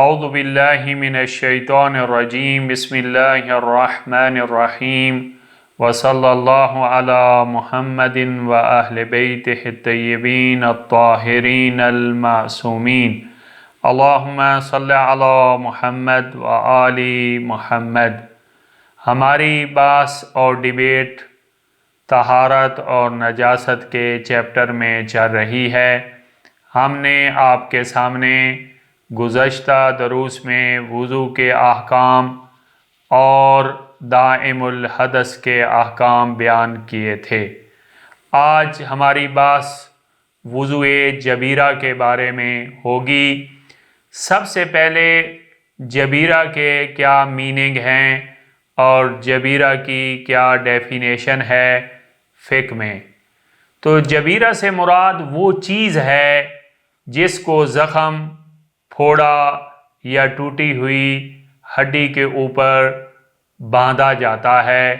اعوذ باللہ من الشیطان الرجیم بسم اللہ الرحمن الرحیم وصلی اللہ علی محمد و اہل بیتہ الطیبین الطاہرین المعصومین اللہم صلی علی محمد و آل محمد۔ ہماری بحث اور ڈیبیٹ طہارت اور نجاست کے چیپٹر میں چل رہی ہے۔ ہم نے آپ کے سامنے گزشتہ دروس میں وضو کے احکام اور دائم الحدث کے احکام بیان کیے تھے۔ آج ہماری بحث وضو جبیرہ کے بارے میں ہوگی۔ سب سے پہلے جبیرہ کے کیا میننگ ہیں اور جبیرہ کی کیا ڈیفینیشن ہے فقہ میں۔ تو جبیرہ سے مراد وہ چیز ہے جس کو زخم، پھوڑا یا ٹوٹی ہوئی ہڈی کے اوپر باندھا جاتا ہے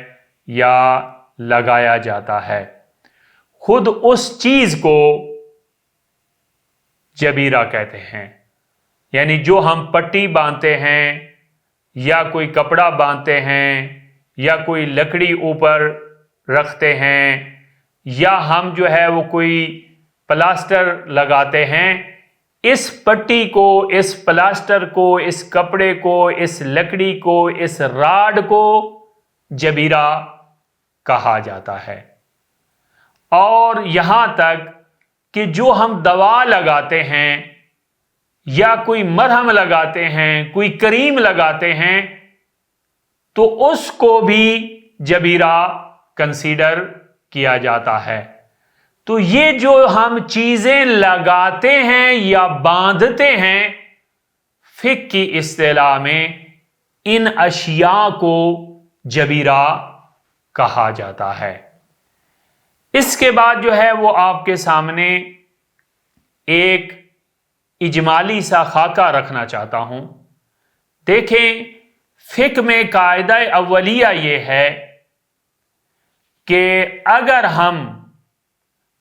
یا لگایا جاتا ہے۔ خود اس چیز کو جبیرہ کہتے ہیں، یعنی جو ہم پٹی باندھتے ہیں یا کوئی کپڑا باندھتے ہیں یا کوئی لکڑی اوپر رکھتے ہیں یا ہم جو ہے وہ کوئی پلاسٹر لگاتے ہیں، اس پٹی کو، اس پلاسٹر کو، اس کپڑے کو، اس لکڑی کو، اس راڈ کو جبیرہ کہا جاتا ہے۔ اور یہاں تک کہ جو ہم دوا لگاتے ہیں یا کوئی مرہم لگاتے ہیں، کوئی کریم لگاتے ہیں، تو اس کو بھی جبیرہ کنسیڈر کیا جاتا ہے۔ تو یہ جو ہم چیزیں لگاتے ہیں یا باندھتے ہیں، فقہ کی اصطلاح میں ان اشیاء کو جبیرہ کہا جاتا ہے۔ اس کے بعد جو ہے وہ آپ کے سامنے ایک اجمالی سا خاکہ رکھنا چاہتا ہوں۔ دیکھیں، فقہ میں قاعدہ اولیہ یہ ہے کہ اگر ہم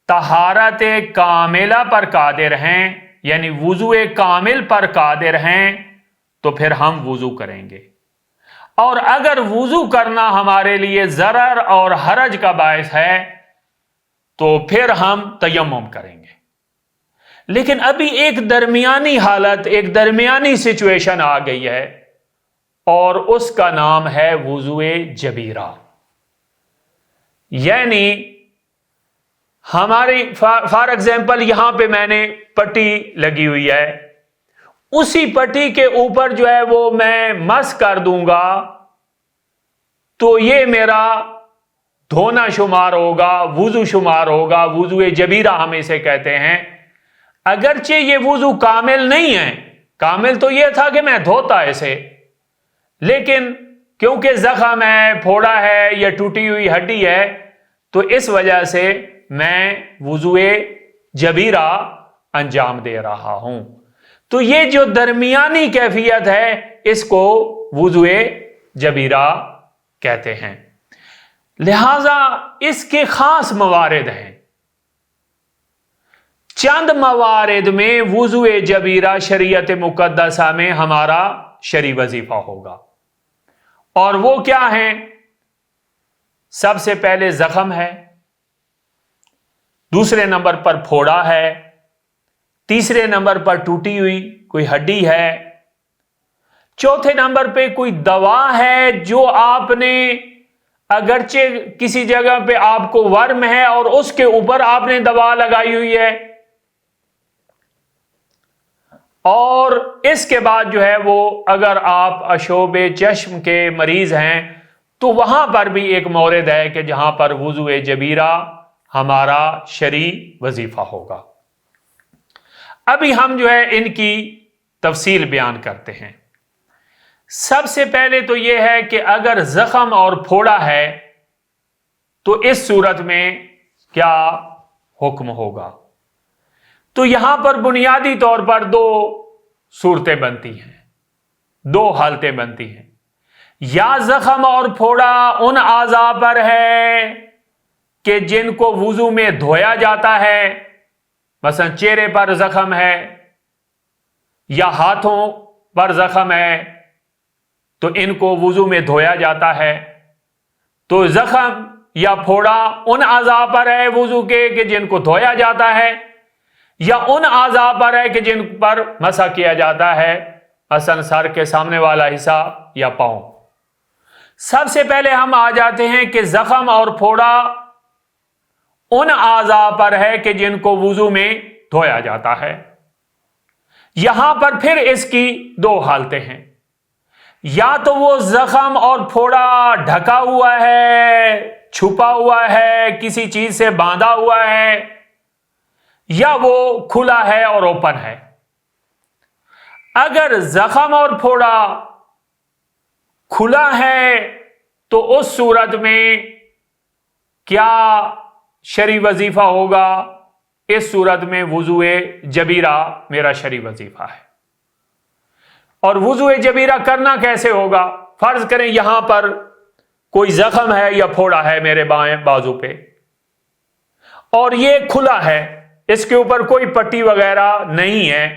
طہارت کاملہ پر قادر ہیں، یعنی وضو کامل پر قادر ہیں، تو پھر ہم وضو کریں گے، اور اگر وضو کرنا ہمارے لیے ضرر اور حرج کا باعث ہے تو پھر ہم تیمم کریں گے۔ لیکن ابھی ایک درمیانی حالت، ایک درمیانی سچویشن آ گئی ہے، اور اس کا نام ہے وضو جبیرہ۔ یعنی ہماری فار ایگزامپل یہاں پہ میں نے پٹی لگی ہوئی ہے، اسی پٹی کے اوپر جو ہے وہ میں مس کر دوں گا تو یہ میرا دھونا شمار ہوگا، وضو شمار ہوگا، وضو جبیرہ ہم اسے کہتے ہیں۔ اگرچہ یہ وضو کامل نہیں ہے، کامل تو یہ تھا کہ میں دھوتا اسے، لیکن کیونکہ زخم ہے، پھوڑا ہے یا ٹوٹی ہوئی ہڈی ہے، تو اس وجہ سے میں وضو جبیرہ انجام دے رہا ہوں۔ تو یہ جو درمیانی کیفیت ہے، اس کو وضو جبیرہ کہتے ہیں۔ لہذا اس کے خاص موارد ہیں۔ چند موارد میں وضو جبیرہ شریعت مقدسہ میں ہمارا شرعی وظیفہ ہوگا، اور وہ کیا ہیں؟ سب سے پہلے زخم ہے، دوسرے نمبر پر پھوڑا ہے، تیسرے نمبر پر ٹوٹی ہوئی کوئی ہڈی ہے، چوتھے نمبر پہ کوئی دوا ہے جو آپ نے، اگرچہ کسی جگہ پہ آپ کو ورم ہے اور اس کے اوپر آپ نے دوا لگائی ہوئی ہے، اور اس کے بعد جو ہے وہ اگر آپ اشوب چشم کے مریض ہیں تو وہاں پر بھی ایک مورد ہے کہ جہاں پر وضو جبیرہ ہمارا شرعی وظیفہ ہوگا۔ ابھی ہم جو ہے ان کی تفصیل بیان کرتے ہیں۔ سب سے پہلے تو یہ ہے کہ اگر زخم اور پھوڑا ہے تو اس صورت میں کیا حکم ہوگا؟ تو یہاں پر بنیادی طور پر دو صورتیں بنتی ہیں، دو حالتیں بنتی ہیں۔ یا زخم اور پھوڑا ان اعضاء پر ہے کہ جن کو وضو میں دھویا جاتا ہے، مثلا چہرے پر زخم ہے یا ہاتھوں پر زخم ہے تو ان کو وضو میں دھویا جاتا ہے. تو زخم یا پھوڑا ان اعضاء پر ہے وضو کے کہ جن کو دھویا جاتا ہے, یا ان اعضاء پر ہے کہ جن پر مسح کیا جاتا ہے, مثلا سر کے سامنے والا حصہ یا پاؤں. سب سے پہلے ہم آ جاتے ہیں کہ زخم اور پھوڑا ان اعضاء پر ہے کہ جن کو وضو میں دھویا جاتا ہے. یہاں پر پھر اس کی دو حالتیں ہیں, یا تو وہ زخم اور پھوڑا ڈھکا ہوا ہے, چھپا ہوا ہے, کسی چیز سے باندھا ہوا ہے, یا وہ کھلا ہے اور اوپن ہے. اگر زخم اور پھوڑا کھلا ہے تو اس صورت میں کیا شرعی وظیفہ ہوگا؟ اس صورت میں وضوء جبیرہ میرا شرعی وظیفہ ہے. اور وضوء جبیرہ کرنا کیسے ہوگا؟ فرض کریں یہاں پر کوئی زخم ہے یا پھوڑا ہے میرے بائیں بازو پہ, اور یہ کھلا ہے, اس کے اوپر کوئی پٹی وغیرہ نہیں ہے,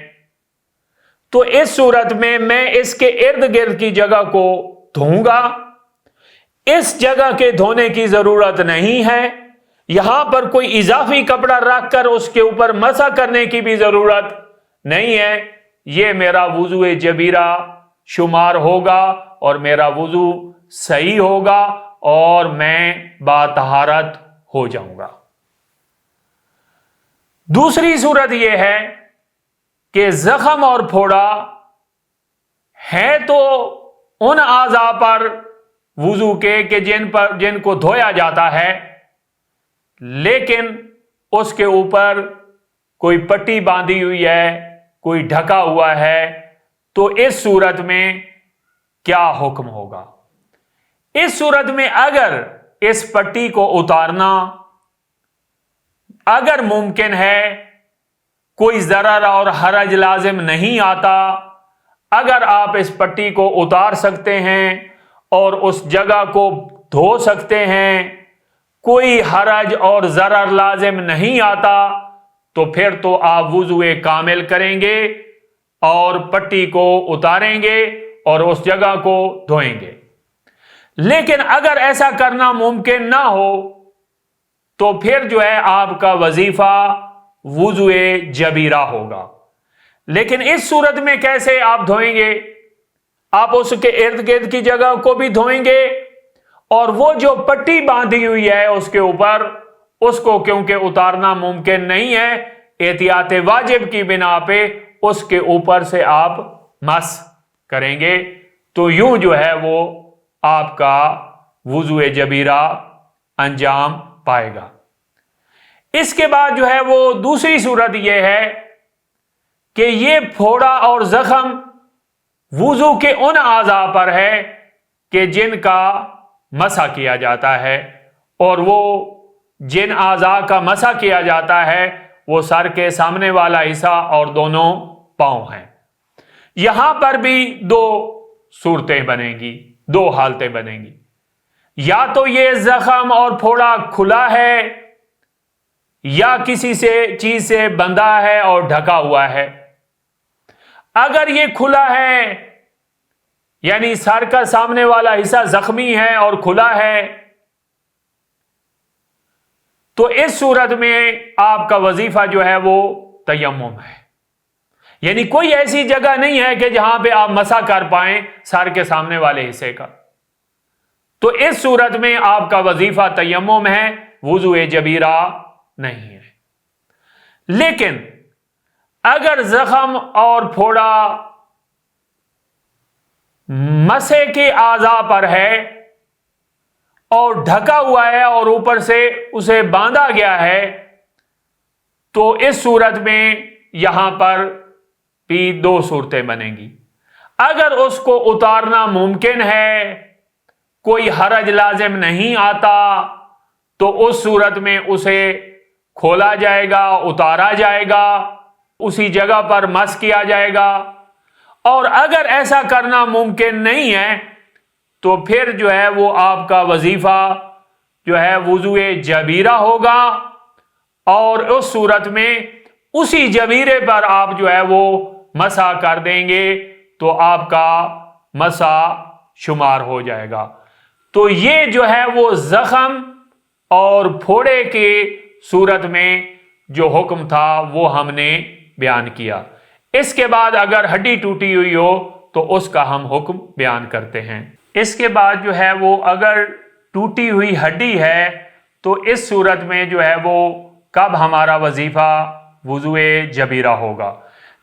تو اس صورت میں اس کے ارد گرد کی جگہ کو دھوؤں گا. اس جگہ کے دھونے کی ضرورت نہیں ہے, یہاں پر کوئی اضافی کپڑا رکھ کر اس کے اوپر مسح کرنے کی بھی ضرورت نہیں ہے. یہ میرا وضوء جبیرہ شمار ہوگا اور میرا وضو صحیح ہوگا اور میں باطہارت ہو جاؤں گا. دوسری صورت یہ ہے کہ زخم اور پھوڑا ہے تو ان اعضاء پر وضو کے کہ جن کو دھویا جاتا ہے, لیکن اس کے اوپر کوئی پٹی باندھی ہوئی ہے, کوئی ڈھکا ہوا ہے, تو اس صورت میں کیا حکم ہوگا؟ اس صورت میں اگر اس پٹی کو اتارنا اگر ممکن ہے, کوئی ضرر اور حرج لازم نہیں آتا, اگر آپ اس پٹی کو اتار سکتے ہیں اور اس جگہ کو دھو سکتے ہیں, کوئی حرج اور ضرر لازم نہیں آتا, تو پھر تو آپ وضوء کامل کریں گے اور پٹی کو اتاریں گے اور اس جگہ کو دھوئیں گے. لیکن اگر ایسا کرنا ممکن نہ ہو تو پھر جو ہے آپ کا وظیفہ وضوء جبیرہ ہوگا. لیکن اس صورت میں کیسے آپ دھوئیں گے؟ آپ اس کے ارد گرد کی جگہ کو بھی دھوئیں گے, اور وہ جو پٹی باندھی ہوئی ہے اس کے اوپر, اس کو کیونکہ اتارنا ممکن نہیں ہے, احتیاط واجب کی بنا پہ اس کے اوپر سے آپ مسح کریں گے. تو یوں جو ہے وہ آپ کا وضوء جبیرہ انجام پائے گا. اس کے بعد جو ہے وہ دوسری صورت یہ ہے کہ یہ پھوڑا اور زخم وضو کے ان اعضاء پر ہے کہ جن کا مسح کیا جاتا ہے, اور وہ جن اعضاء کا مسح کیا جاتا ہے وہ سر کے سامنے والا حصہ اور دونوں پاؤں ہیں. یہاں پر بھی دو صورتیں بنیں گی, دو حالتیں بنیں گی. یا تو یہ زخم اور پھوڑا کھلا ہے یا کسی چیز سے بندھا ہے اور ڈھکا ہوا ہے. اگر یہ کھلا ہے یعنی سر کا سامنے والا حصہ زخمی ہے اور کھلا ہے, تو اس صورت میں آپ کا وظیفہ جو ہے وہ تیمم ہے. یعنی کوئی ایسی جگہ نہیں ہے کہ جہاں پہ آپ مسح کر پائیں سر کے سامنے والے حصے کا, تو اس صورت میں آپ کا وظیفہ تیمم ہے, وضوء جبیرہ نہیں ہے. لیکن اگر زخم اور پھوڑا مسح کے اعضاء پر ہے اور ڈھکا ہوا ہے اور اوپر سے اسے باندھا گیا ہے, تو اس صورت میں یہاں پر بھی دو صورتیں بنیں گی. اگر اس کو اتارنا ممکن ہے, کوئی حرج لازم نہیں آتا, تو اس صورت میں اسے کھولا جائے گا, اتارا جائے گا, اسی جگہ پر مسح کیا جائے گا. اور اگر ایسا کرنا ممکن نہیں ہے تو پھر جو ہے وہ آپ کا وظیفہ جو ہے وضوء جبیرہ ہوگا, اور اس صورت میں اسی جبیرے پر آپ جو ہے وہ مسح کر دیں گے, تو آپ کا مسا شمار ہو جائے گا۔ تو یہ جو ہے وہ زخم اور پھوڑے کی صورت میں جو حکم تھا وہ ہم نے بیان کیا۔ اس کے بعد اگر ہڈی ٹوٹی ہوئی ہو تو اس کا ہم حکم بیان کرتے ہیں۔ اس کے بعد جو ہے وہ اگر ٹوٹی ہوئی ہڈی ہے تو اس صورت میں جو ہے وہ کب ہمارا وظیفہ وضوء جبیرہ ہوگا۔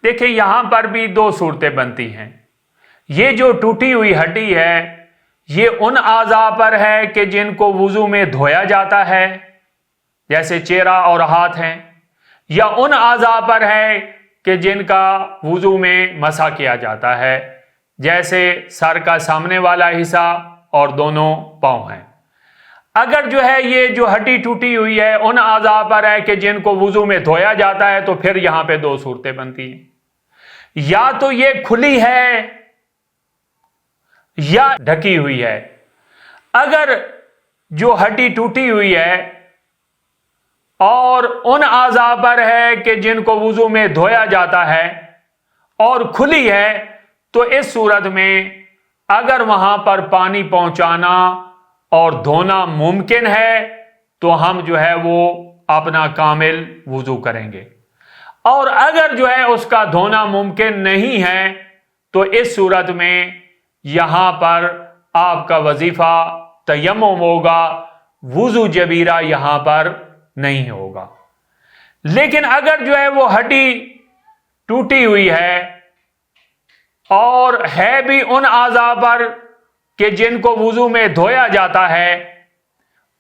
دیکھیں یہاں پر بھی دو صورتیں بنتی ہیں۔ یہ جو ٹوٹی ہوئی ہڈی ہے یہ ان اعضاء پر ہے کہ جن کو وضو میں دھویا جاتا ہے، جیسے چہرہ اور ہاتھ ہیں، یا ان اعضاء پر ہے کہ جن کا وضو میں مسح کیا جاتا ہے، جیسے سر کا سامنے والا حصہ اور دونوں پاؤں ہیں۔ اگر جو ہے یہ جو ہڈی ٹوٹی ہوئی ہے ان اعضاء پر ہے کہ جن کو وضو میں دھویا جاتا ہے، تو پھر یہاں پہ دو صورتیں بنتی ہیں۔ یا تو یہ کھلی ہے یا ڈھکی ہوئی ہے۔ اگر جو ہڈی ٹوٹی ہوئی ہے اور ان اعضاء پر ہے کہ جن کو وضو میں دھویا جاتا ہے اور کھلی ہے، تو اس صورت میں اگر وہاں پر پانی پہنچانا اور دھونا ممکن ہے تو ہم جو ہے وہ اپنا کامل وضو کریں گے، اور اگر جو ہے اس کا دھونا ممکن نہیں ہے تو اس صورت میں یہاں پر آپ کا وظیفہ تیمم ہوگا، وضو جبیرہ یہاں پر نہیں ہوگا۔ لیکن اگر جو ہے وہ ہڈی ٹوٹی ہوئی ہے اور ہے بھی ان اعضاء پر کہ جن کو وضو میں دھویا جاتا ہے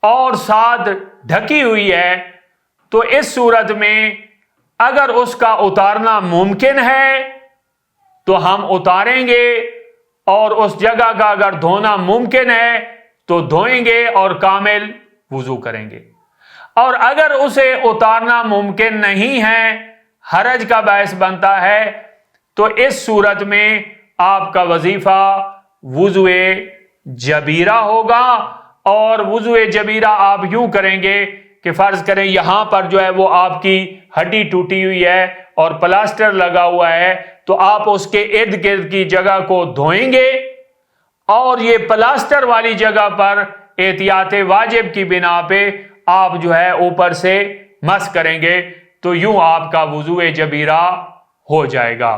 اور ساتھ ڈھکی ہوئی ہے، تو اس صورت میں اگر اس کا اتارنا ممکن ہے تو ہم اتاریں گے، اور اس جگہ کا اگر دھونا ممکن ہے تو دھوئیں گے اور کامل وضو کریں گے، اور اگر اسے اتارنا ممکن نہیں ہے، حرج کا باعث بنتا ہے، تو اس صورت میں آپ کا وظیفہ وضوء جبیرہ ہوگا۔ اور وضوء جبیرہ آپ یوں کریں گے کہ فرض کریں یہاں پر جو ہے وہ آپ کی ہڈی ٹوٹی ہوئی ہے اور پلاسٹر لگا ہوا ہے، تو آپ اس کے ارد گرد کی جگہ کو دھوئیں گے، اور یہ پلاسٹر والی جگہ پر احتیاط واجب کی بنا پہ آپ جو ہے اوپر سے مسح کریں گے، تو یوں آپ کا وضوء جبیرہ ہو جائے گا۔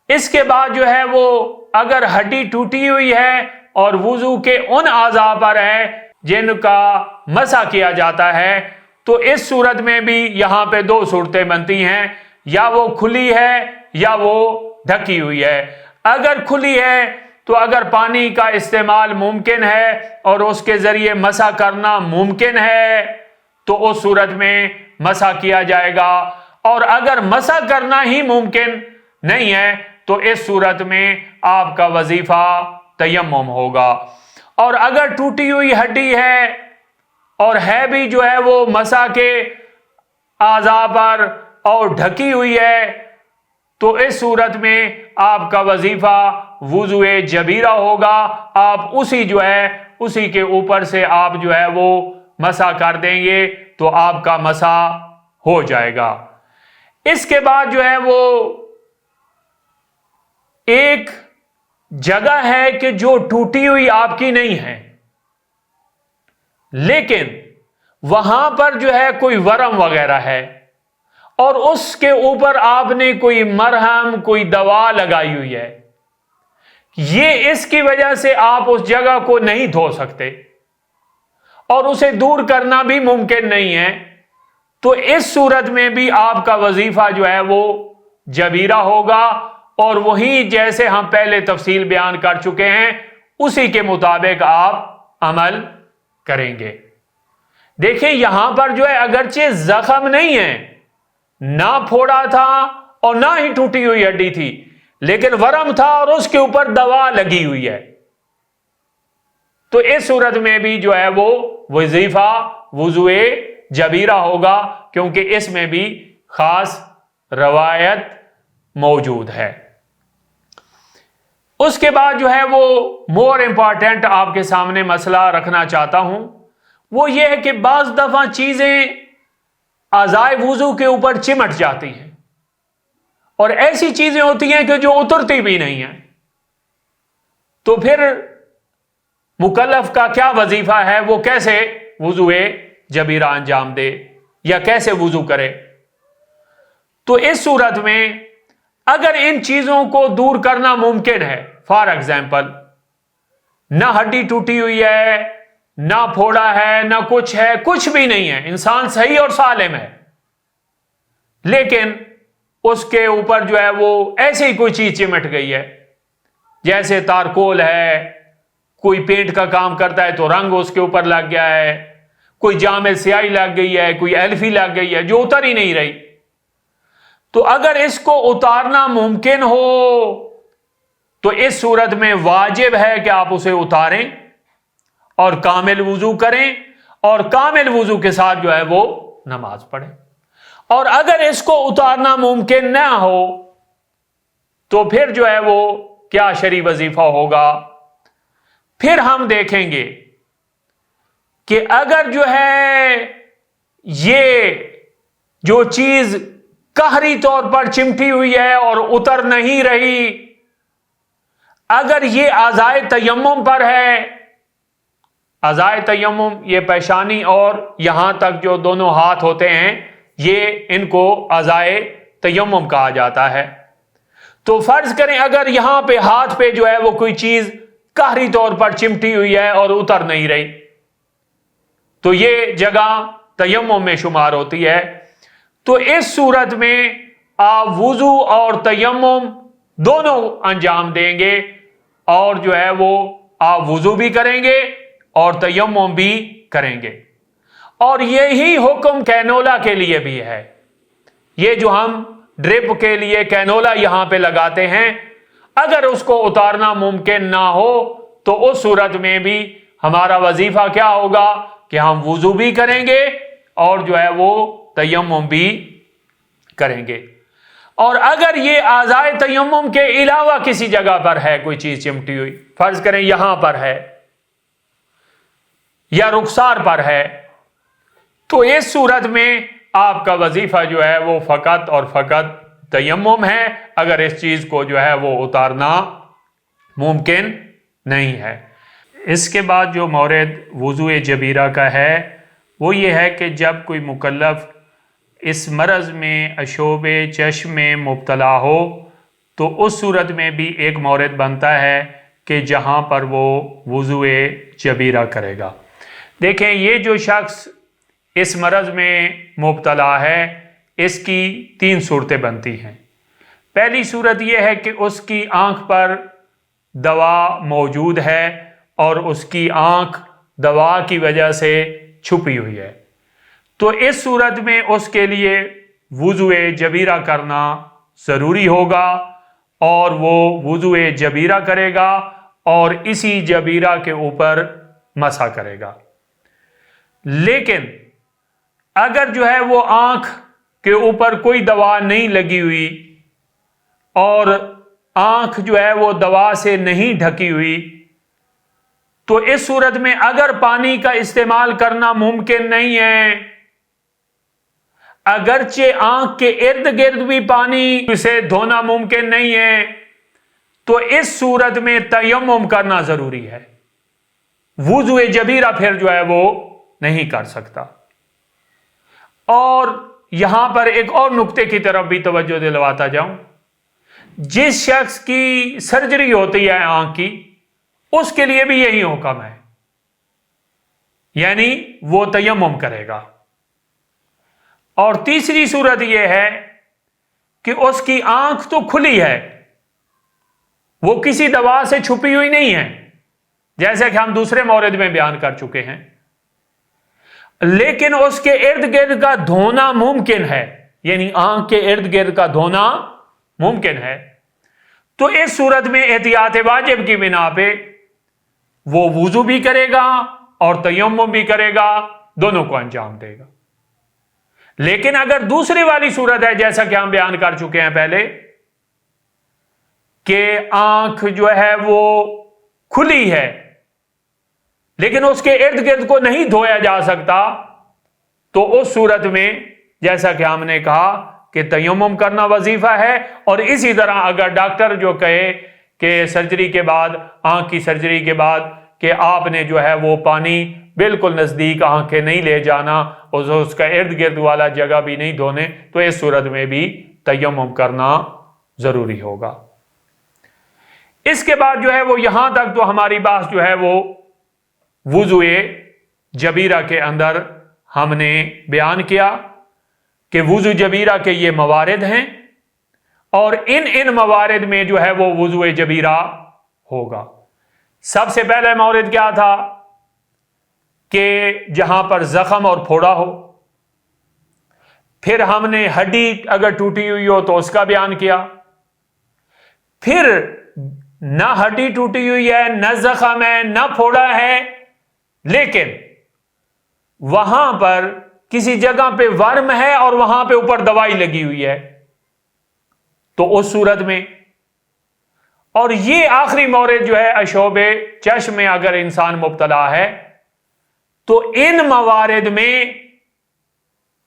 اس کے بعد جو ہے وہ اگر ہڈی ٹوٹی ہوئی ہے اور وضو کے ان اعضاء پر ہے جن کا مسح کیا جاتا ہے، تو اس صورت میں بھی یہاں پہ دو صورتیں بنتی ہیں، یا وہ کھلی ہے یا وہ ڈھکی ہوئی ہے۔ اگر کھلی ہے تو اگر پانی کا استعمال ممکن ہے اور اس کے ذریعے مسح کرنا ممکن ہے تو اس صورت میں مسح کیا جائے گا، اور اگر مسح کرنا ہی ممکن نہیں ہے تو اس صورت میں آپ کا وظیفہ تیمم ہوگا۔ اور اگر ٹوٹی ہوئی ہڈی ہے اور ہے بھی جو ہے وہ مسح کے اعضاء پر اور ڈھکی ہوئی ہے، تو اس صورت میں آپ کا وظیفہ وضوء جبیرہ ہوگا۔ آپ اسی کے اوپر سے آپ جو ہے وہ مسح کر دیں گے تو آپ کا مسح ہو جائے گا۔ اس کے بعد جو ہے وہ ایک جگہ ہے کہ جو ٹوٹی ہوئی آپ کی نہیں ہے، لیکن وہاں پر جو ہے کوئی ورم وغیرہ ہے اور اس کے اوپر آپ نے کوئی مرہم کوئی دوا لگائی ہوئی ہے، یہ اس کی وجہ سے آپ اس جگہ کو نہیں دھو سکتے اور اسے دور کرنا بھی ممکن نہیں ہے، تو اس صورت میں بھی آپ کا وظیفہ جو ہے وہ جبیرہ ہوگا، اور وہی جیسے ہم پہلے تفصیل بیان کر چکے ہیں اسی کے مطابق آپ عمل کریں گے۔ دیکھیں یہاں پر جو ہے اگرچہ زخم نہیں ہے، نہ پھوڑا تھا اور نہ ہی ٹوٹی ہوئی ہڈی تھی، لیکن ورم تھا اور اس کے اوپر دوا لگی ہوئی ہے، تو اس صورت میں بھی جو ہے وہ وظیفہ وضوء جبیرہ ہوگا، کیونکہ اس میں بھی خاص روایت موجود ہے۔ اس کے بعد جو ہے وہ مور امپورٹنٹ آپ کے سامنے مسئلہ رکھنا چاہتا ہوں، وہ یہ ہے کہ بعض دفعہ چیزیں اعضائے وضو کے اوپر چمٹ جاتی ہیں اور ایسی چیزیں ہوتی ہیں کہ جو اترتی بھی نہیں ہیں، تو پھر مکلف کا کیا وظیفہ ہے؟ وہ کیسے وضو جبیرہ انجام دے یا کیسے وضو کرے؟ تو اس صورت میں اگر ان چیزوں کو دور کرنا ممکن ہے، فار ایگزامپل نہ ہڈی ٹوٹی ہوئی ہے، نہ پھوڑا ہے، نہ کچھ ہے، کچھ بھی نہیں ہے، انسان صحیح اور سالم ہے، لیکن اس کے اوپر جو ہے وہ ایسی ہی کوئی چیز چمٹ گئی ہے، جیسے تارکول ہے، کوئی پینٹ کا کام کرتا ہے تو رنگ اس کے اوپر لگ گیا ہے، کوئی جامع سیاہی لگ گئی ہے، کوئی ایلفی لگ گئی ہے جو اتر ہی نہیں رہی، تو اگر اس کو اتارنا ممکن ہو تو اس صورت میں واجب ہے کہ آپ اسے اتاریں اور کامل وضو کریں اور کامل وضو کے ساتھ جو ہے وہ نماز پڑھیں۔ اور اگر اس کو اتارنا ممکن نہ ہو تو پھر جو ہے وہ کیا شرعی وظیفہ ہوگا؟ پھر ہم دیکھیں گے کہ اگر جو ہے یہ جو چیز قہری طور پر چمٹی ہوئی ہے اور اتر نہیں رہی، اگر یہ اعضائے تیمم پر ہے، اعضائے تیمم یہ پیشانی اور یہاں تک جو دونوں ہاتھ ہوتے ہیں یہ ان کو اعضائے تیمم کہا جاتا ہے، تو فرض کریں اگر یہاں پہ ہاتھ پہ جو ہے وہ کوئی چیز قہری طور پر چمٹی ہوئی ہے اور اتر نہیں رہی، تو یہ جگہ تیمم میں شمار ہوتی ہے، تو اس صورت میں آپ وضو اور تیمم دونوں انجام دیں گے، اور جو ہے وہ آپ وضو بھی کریں گے اور تیمم بھی کریں گے۔ اور یہی حکم کینولا کے لیے بھی ہے، یہ جو ہم ڈرپ کے لیے کینولا یہاں پہ لگاتے ہیں، اگر اس کو اتارنا ممکن نہ ہو تو اس صورت میں بھی ہمارا وظیفہ کیا ہوگا کہ ہم وضو بھی کریں گے اور جو ہے وہ تیمم بھی کریں گے۔ اور اگر یہ اعضائے تیمم کے علاوہ کسی جگہ پر ہے کوئی چیز چمٹی ہوئی، فرض کریں یہاں پر ہے یا رخسار پر ہے، تو اس صورت میں آپ کا وظیفہ جو ہے وہ فقط اور فقط تیمم ہے، اگر اس چیز کو جو ہے وہ اتارنا ممکن نہیں ہے۔ اس کے بعد جو مورد وضو جبیرہ کا ہے وہ یہ ہے کہ جب کوئی مکلف اس مرض میں عشوب چشم میں مبتلا ہو تو اس صورت میں بھی ایک مورد بنتا ہے کہ جہاں پر وہ وضو جبیرہ کرے گا۔ دیکھیں یہ جو شخص اس مرض میں مبتلا ہے اس کی 3 صورتیں بنتی ہیں۔ پہلی صورت یہ ہے کہ اس کی آنکھ پر دوا موجود ہے اور اس کی آنکھ دوا کی وجہ سے چھپی ہوئی ہے، تو اس صورت میں اس کے لیے وضو جبیرہ کرنا ضروری ہوگا، اور وہ وضو جبیرہ کرے گا اور اسی جبیرہ کے اوپر مسح کرے گا۔ لیکن اگر جو ہے وہ آنکھ کے اوپر کوئی دوا نہیں لگی ہوئی اور آنکھ جو ہے وہ دوا سے نہیں ڈھکی ہوئی، تو اس صورت میں اگر پانی کا استعمال کرنا ممکن نہیں ہے، اگرچہ آنکھ کے ارد گرد بھی پانی سے دھونا ممکن نہیں ہے، تو اس صورت میں تیمم کرنا ضروری ہے، وضو جبیرہ پھر جو ہے وہ نہیں کر سکتا۔ اور یہاں پر ایک اور نقطے کی طرف بھی توجہ دلواتا جاؤں، جس شخص کی سرجری ہوتی ہے آنکھ کی، اس کے لیے بھی یہی حکم ہے، یعنی وہ تیمم کرے گا۔ اور تیسری صورت یہ ہے کہ اس کی آنکھ تو کھلی ہے، وہ کسی دوا سے چھپی ہوئی نہیں ہے، جیسے کہ ہم دوسرے مورد میں بیان کر چکے ہیں، لیکن اس کے ارد گرد کا دھونا ممکن ہے، یعنی آنکھ کے ارد گرد کا دھونا ممکن ہے، تو اس صورت میں احتیاط واجب کی بنا پہ وہ وضو بھی کرے گا اور تیمم بھی کرے گا، دونوں کو انجام دے گا۔ لیکن اگر دوسری والی صورت ہے جیسا کہ ہم بیان کر چکے ہیں پہلے کہ آنکھ جو ہے وہ کھلی ہے لیکن اس کے ارد گرد کو نہیں دھویا جا سکتا، تو اس صورت میں جیسا کہ ہم نے کہا کہ تیمم کرنا وظیفہ ہے، اور اسی طرح اگر ڈاکٹر جو کہے کہ سرجری کے بعد، آنکھ کی سرجری کے بعد، کہ آپ نے جو ہے وہ پانی بالکل نزدیک آنکھ کے نہیں لے جانا اور اس کا ارد گرد والا جگہ بھی نہیں دھونے، تو اس صورت میں بھی تیمم کرنا ضروری ہوگا۔ اس کے بعد جو ہے وہ یہاں تک تو ہماری بات جو ہے وہ وضو جبیرہ کے اندر ہم نے بیان کیا کہ وضو جبیرہ کے یہ موارد ہیں، اور ان موارد میں جو ہے وہ وضو جبیرہ ہوگا۔ سب سے پہلے مورد کیا تھا کہ جہاں پر زخم اور پھوڑا ہو، پھر ہم نے ہڈی اگر ٹوٹی ہوئی ہو تو اس کا بیان کیا، پھر نہ ہڈی ٹوٹی ہوئی ہے، نہ زخم ہے، نہ پھوڑا ہے، لیکن وہاں پر کسی جگہ پہ ورم ہے اور وہاں پہ اوپر دوائی لگی ہوئی ہے، تو اس صورت میں، اور یہ آخری مورد جو ہے اشوب چشم میں اگر انسان مبتلا ہے تو ان موارد میں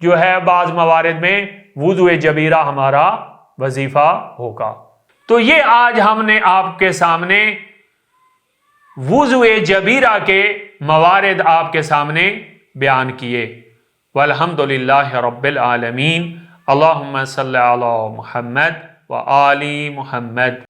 جو ہے بعض موارد میں وضو جبیرہ ہمارا وظیفہ ہوگا۔ تو یہ آج ہم نے آپ کے سامنے وضو جبیرہ کے موارد آپ کے سامنے بیان کیے۔ والحمدللہ رب العالمین، اللہم صلی علی محمد و آل محمد۔